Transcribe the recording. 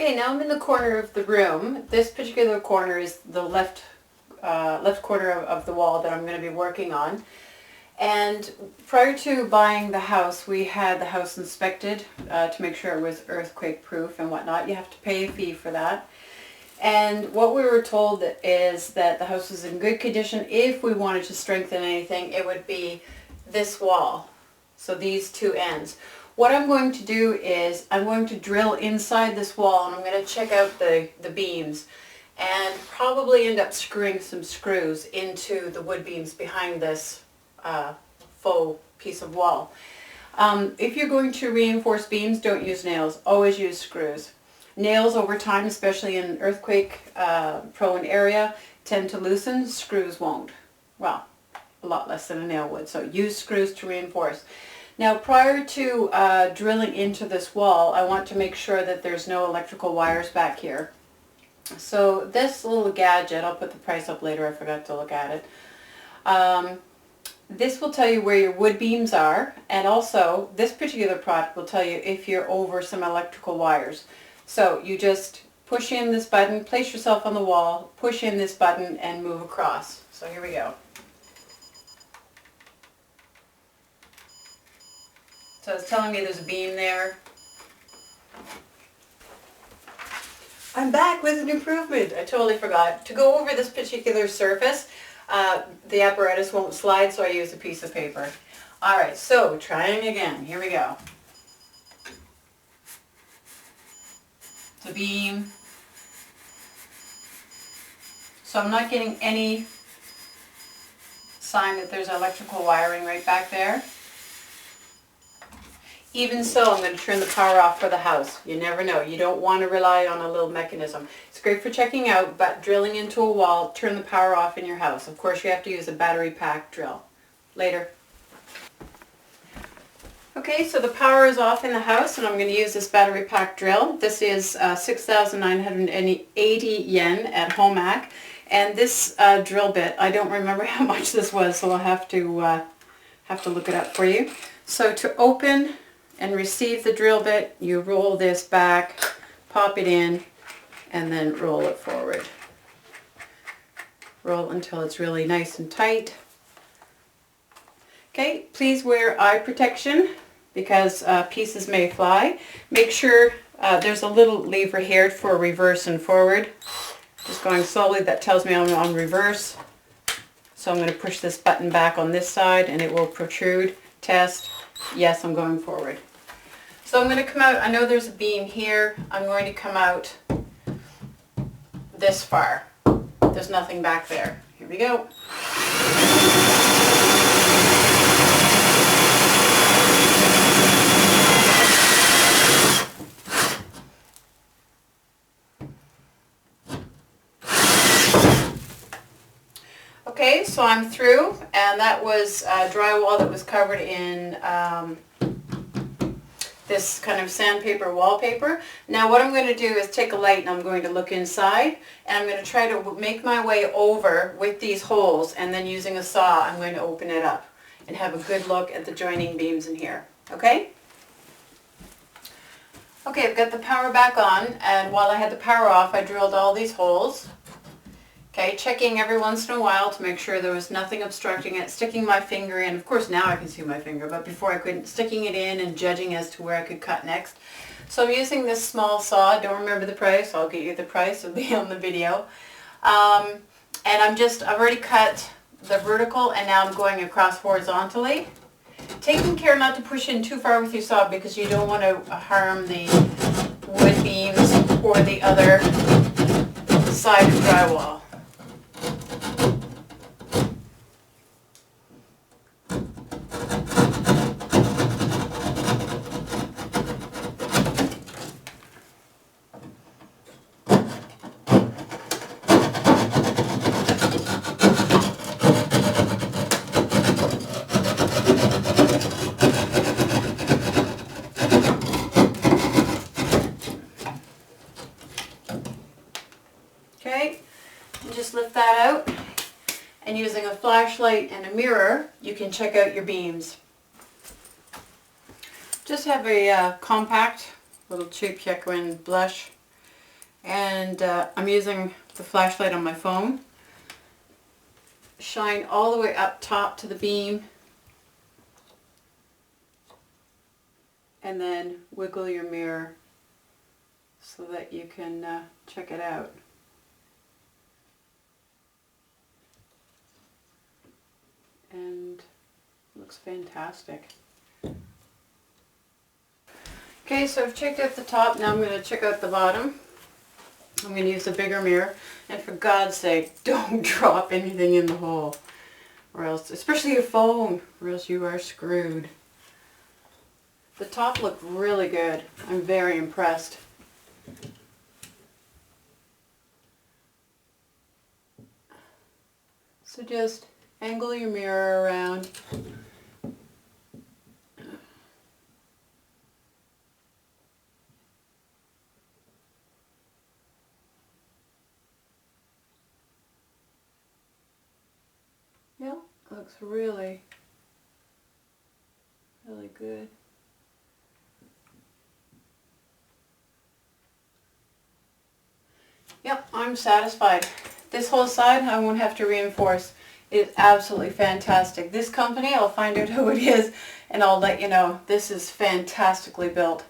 Okay, now I'm in the corner of the room. This particular corner is the left corner of the wall that I'm going to be working on. And prior to buying the house, we had the house inspected to make sure it was earthquake proof and whatnot. You have to pay a fee for that. And what we were told is that the house was in good condition. If we wanted to strengthen anything, it would be this wall. So these two ends. What I'm going to do is I'm going to drill inside this wall, and I'm going to check out the beams and probably end up screwing some screws into the wood beams behind this faux piece of wall. If you're going to reinforce beams, don't use nails. Always use screws. Nails over time, especially in an earthquake prone area, tend to loosen. Screws won't. Well, a lot less than a nail would. So use screws to reinforce. Now, prior to drilling into this wall, I want to make sure that there's no electrical wires back here. So this little gadget, I'll put the price up later, I forgot to look at it. This will tell you where your wood beams are, and also this particular product will tell you if you're over some electrical wires. So you just push in this button, place yourself on the wall, push in this button, and move across. So here we go. So it's telling me there's a beam there. I'm back with an improvement. I totally forgot. To go over this particular surface, the apparatus won't slide, so I use a piece of paper. Alright, so trying again. Here we go. It's a beam. So I'm not getting any sign that there's electrical wiring right back there. Even so, I'm going to turn the power off for the house. You never know. You don't want to rely on a little mechanism. It's great for checking out, but drilling into a wall, turn the power off in your house. Of course, you have to use a battery pack drill. Later. Okay, so the power is off in the house, and I'm going to use this battery pack drill. This is 6,980 yen at Homac. And this drill bit, I don't remember how much this was, so I'll have to look it up for you. So to open and receive the drill bit, you roll this back, pop it in, and then roll it forward. Roll until it's really nice and tight. Okay, please wear eye protection because pieces may fly. Make sure there's a little lever here for reverse and forward. Just going slowly, that tells me I'm on reverse. So I'm going to push this button back on this side and it will protrude. Test. Yes, I'm going forward. So I'm going to come out, I know there's a beam here, I'm going to come out this far. There's nothing back there. Here we go. Okay, so I'm through, and that was drywall that was covered in this kind of sandpaper wallpaper. Now what I'm going to do is take a light and I'm going to look inside, and I'm going to try to make my way over with these holes, and then using a saw I'm going to open it up and have a good look at the joining beams in here. Okay? Okay, I've got the power back on, and while I had the power off I drilled all these holes. Okay, checking every once in a while to make sure there was nothing obstructing it, sticking my finger in. Of course now I can see my finger, but before I couldn't, sticking it in and judging as to where I could cut next. So I'm using this small saw. Don't remember the price. I'll get you the price. It'll be on the video. And I've already cut the vertical, and now I'm going across horizontally. Taking care not to push in too far with your saw because you don't want to harm the wood beams or the other side of drywall. Okay, and just lift that out, and using a flashlight and a mirror you can check out your beams. Just have a compact little cheap Chequin blush And I'm using the flashlight on my phone. Shine all the way up top to the beam. And then wiggle your mirror so that you can check it out. And it looks fantastic. Okay, so I've checked out the top. Now I'm going to check out the bottom. I'm going to use a bigger mirror. And for God's sake, don't drop anything in the hole. Or else, especially your phone, or else you are screwed. The top looked really good. I'm very impressed. So just angle your mirror around. Yeah, looks really, really good. Yep, I'm satisfied. This whole side I won't have to reinforce. It is absolutely fantastic. This company, I'll find out who it is and I'll let you know. This is fantastically built.